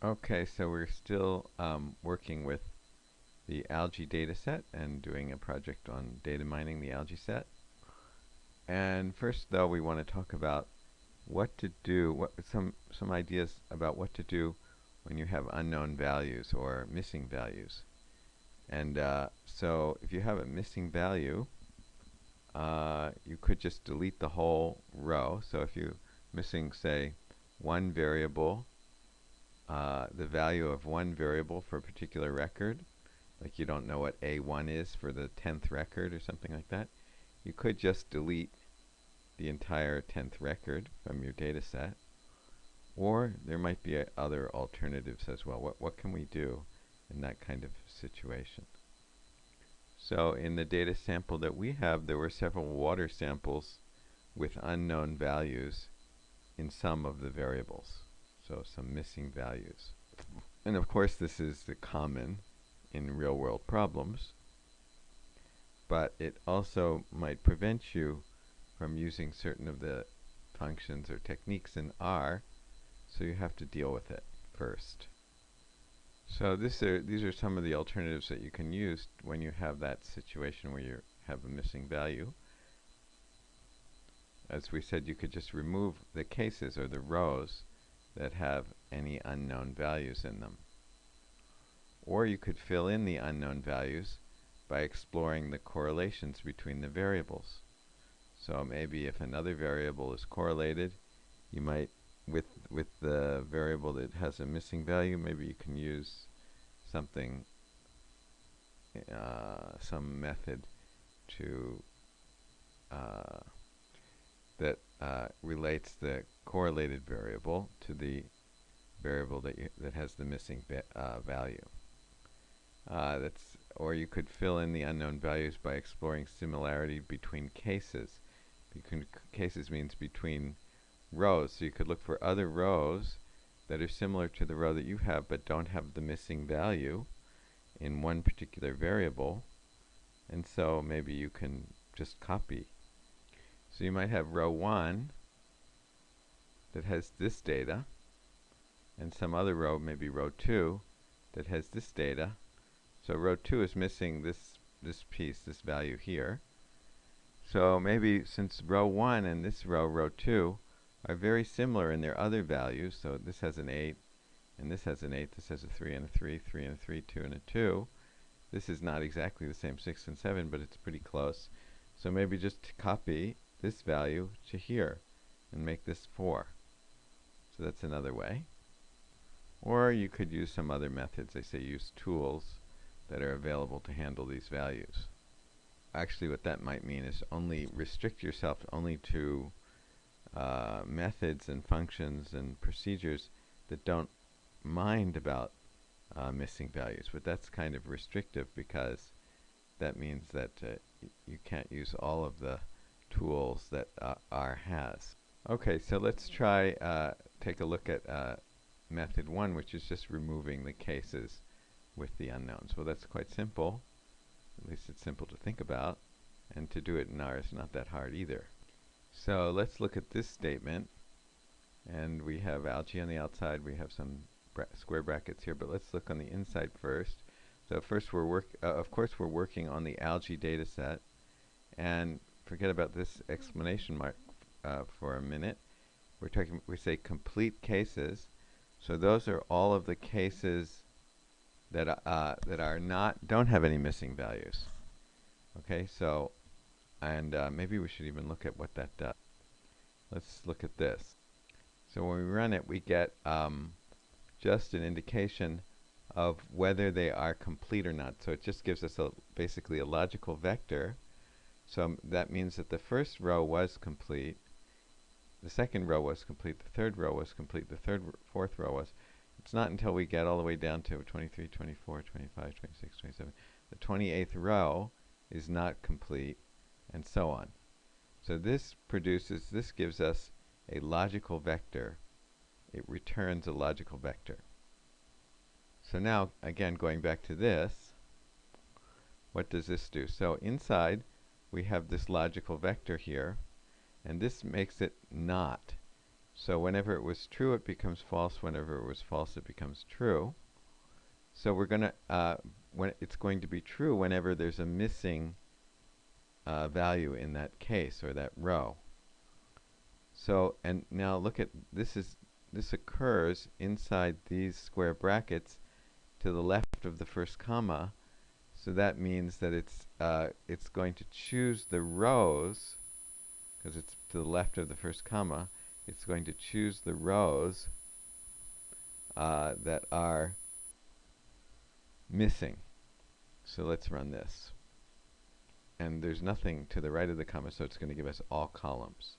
Okay, so we're still working with the algae data set and doing a project on data mining the algae set. And first, though, we want to talk about what to do, some ideas about what to do when you have unknown values or missing values. And so if you have a missing value, you could just delete the whole row. So if you're missing, say, one variable, the value of one variable for a particular record, like you don't know what A1 is for the 10th record or something like that, you could just delete the entire 10th record from your data set. Or there might be other alternatives as well. What can we do in that kind of situation? So in the data sample that we have, there were several water samples with unknown values in some of the variables. So some missing values. And of course this is the common in real-world problems, but it also might prevent you from using certain of the functions or techniques in R, so you have to deal with it first. So these are some of the alternatives that you can use when you have that situation where you have a missing value. As we said, you could just remove the cases or the rows that have any unknown values in them. Or you could fill in the unknown values by exploring the correlations between the variables. So maybe if another variable is correlated, you might, with the variable that has a missing value, maybe you can use something, some method to that relates the correlated variable to the variable that has the missing value. Or you could fill in the unknown values by exploring similarity between cases. Cases means between rows, so you could look for other rows that are similar to the row that you have but don't have the missing value in one particular variable, and so maybe you can just copy. So you might have row 1 that has this data, and some other row, maybe row 2, that has this data. So row 2 is missing this piece, this value here. So maybe since row 1 and this row 2, are very similar in their other values, so this has an 8, and this has an 8, this has a 3 and a 3, 3 and a 3, 2 and a 2. This is not exactly the same 6 and 7, but it's pretty close. So maybe just copy this value to here and make this 4. So that's another way. Or you could use some other methods. They say use tools that are available to handle these values. Actually, what that might mean is only restrict yourself only to methods and functions and procedures that don't mind about missing values. But that's kind of restrictive because that means that you can't use all of the tools that R has. Okay, so let's try take a look at method 1, which is just removing the cases with the unknowns. Well, that's quite simple. At least it's simple to think about, and to do it in R is not that hard either. So let's look at this statement, and we have algae on the outside. We have some square brackets here, but let's look on the inside first. So first of course we're working on the algae data set, and forget about this exclamation mark for a minute. We say complete cases, so those are all of the cases that don't have any missing values. Okay, so and maybe we should even look at what that does. Let's look at this. So when we run it, we get just an indication of whether they are complete or not. So it just gives us basically a logical vector. So that means that the first row was complete, the second row was complete, the third row was complete, the fourth row was. It's not until we get all the way down to 23, 24, 25, 26, 27. The 28th row is not complete, and so on. So this gives us a logical vector. It returns a logical vector. So now, again, going back to this, what does this do? So inside, we have this logical vector here, and this makes it not So whenever it was true, it becomes false. Whenever it was false, it becomes true. So we're going to, when it's going to be true whenever there's a missing value in that case or that row. So, and now look at, this occurs inside these square brackets to the left of the first comma. So that means that it's going to choose the rows, because it's to the left of the first comma. It's going to choose the rows that are missing. So let's run this. And there's nothing to the right of the comma, so it's going to give us all columns.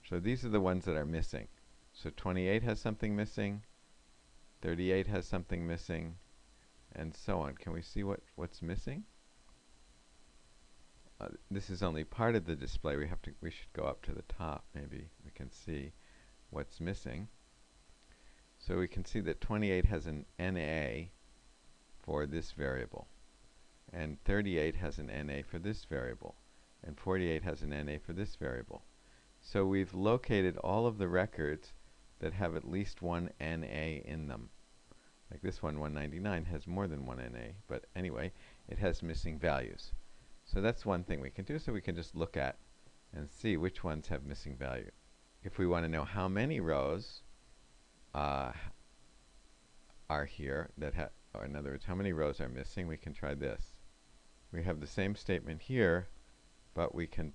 So these are the ones that are missing. So 28 has something missing, 38 has something missing, and so on. Can we see what's missing? This is only part of the display. We should go up to the top. Maybe we can see what's missing. So we can see that 28 has an NA for this variable, and 38 has an NA for this variable, and 48 has an NA for this variable. So we've located all of the records that have at least one NA in them. Like this one, 199, has more than one NA, but anyway, it has missing values. So that's one thing we can do, so we can just look at and see which ones have missing value. If we want to know how many rows are here that or in other words, how many rows are missing, we can try this. We have the same statement here, but we can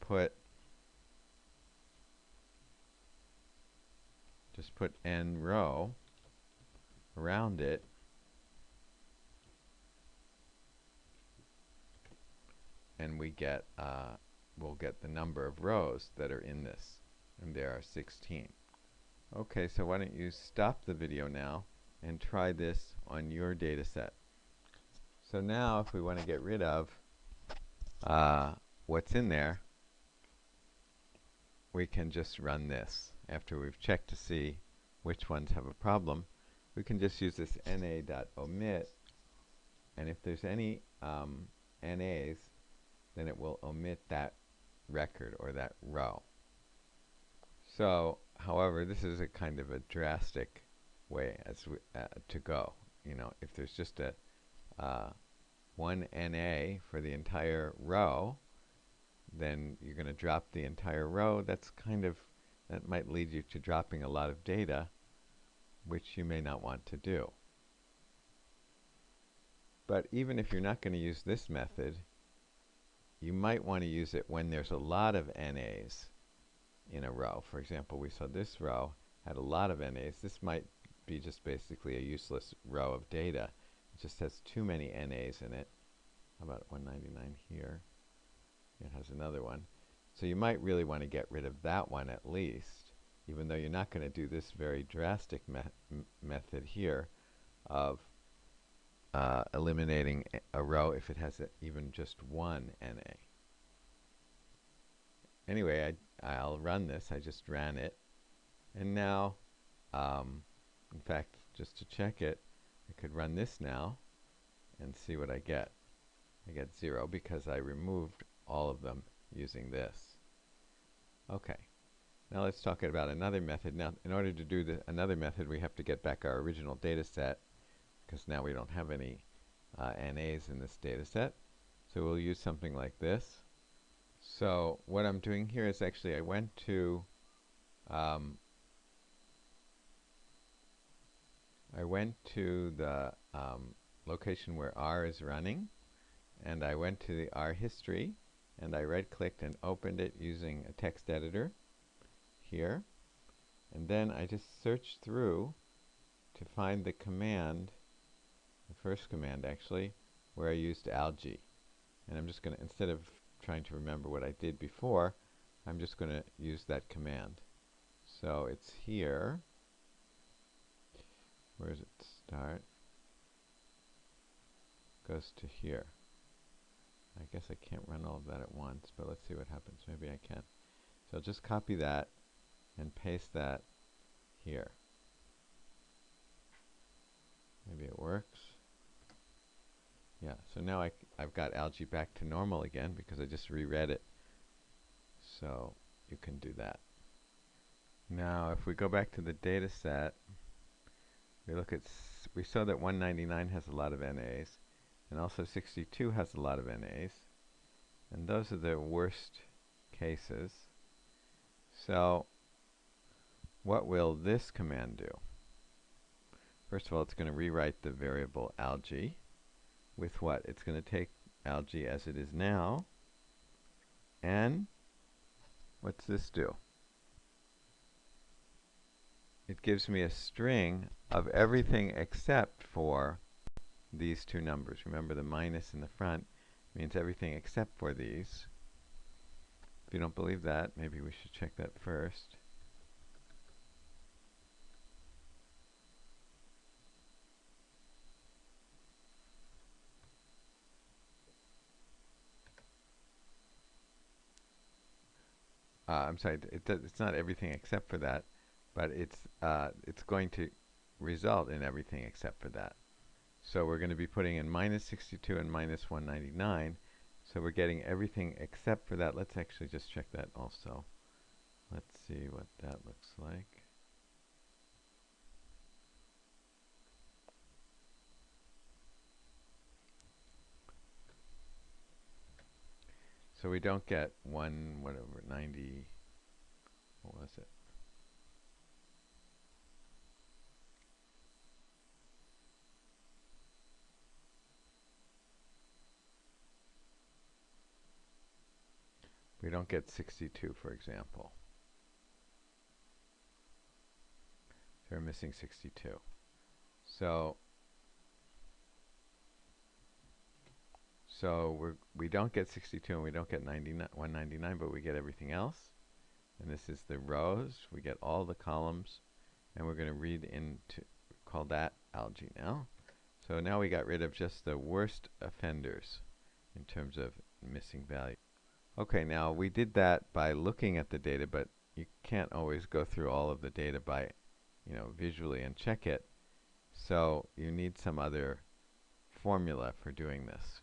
just put n row around it, and we'll get the number of rows that are in this, and there are 16. Okay, so why don't you stop the video now and try this on your data set. So now if we want to get rid of what's in there, we can just run this. After we've checked to see which ones have a problem, we can just use this na.omit, and if there's any NAs, then it will omit that record or that row. So, however, this is a kind of a drastic way to go. You know, if there's just a one NA for the entire row, then you're going to drop the entire row. That might lead you to dropping a lot of data, which you may not want to do. But even if you're not going to use this method, you might want to use it when there's a lot of NAs in a row. For example, we saw this row had a lot of NAs. This might be just basically a useless row of data. It just has too many NAs in it. How about 199 here? It has another one. So you might really want to get rid of that one at least, even though you're not going to do this very drastic method here of eliminating a row if it has even just one NA. Anyway, I'll run this. I just ran it. And now, in fact, just to check it, I could run this now and see what I get. I get 0 because I removed all of them using this. Okay. Now let's talk about another method. Now, in order to do another method, we have to get back our original data set, because now we don't have any NAs in this data set. So we'll use something like this. So what I'm doing here is actually I went to the location where R is running, and I went to the R history, and I right-clicked and opened it using a text editor here, and then I just searched through to find the command, the first command actually, where I used Algae. And I'm just going to, instead of trying to remember what I did before, I'm just going to use that command. So it's here. Where does it start? Goes to here. I guess I can't run all of that at once, but let's see what happens. Maybe I can. So I'll just copy that and paste that here. Maybe it works. Yeah, so now I've got Algae back to normal again because I just reread it. So you can do that. Now, if we go back to the data set, we saw that 199 has a lot of NAs, and also 62 has a lot of NAs, and those are the worst cases. So what will this command do? First of all, it's going to rewrite the variable algae with what? It's going to take algae as it is now, and what's this do? It gives me a string of everything except for these two numbers. Remember, the minus in the front means everything except for these. If you don't believe that, maybe we should check that first. I'm sorry, it's not everything except for that, but it's going to result in everything except for that. So we're going to be putting in minus 62 and minus 199. So we're getting everything except for that. Let's actually just check that also. Let's see what that looks like. So we don't get 90, what was it? We don't get 62, for example. So we're missing 62. So we don't get 62 and we don't get 199, but we get everything else. And this is the rows. We get all the columns, and we're going to read into, call that algae now. So now we got rid of just the worst offenders in terms of missing value. Okay, now we did that by looking at the data, but you can't always go through all of the data by, visually and check it. So you need some other formula for doing this.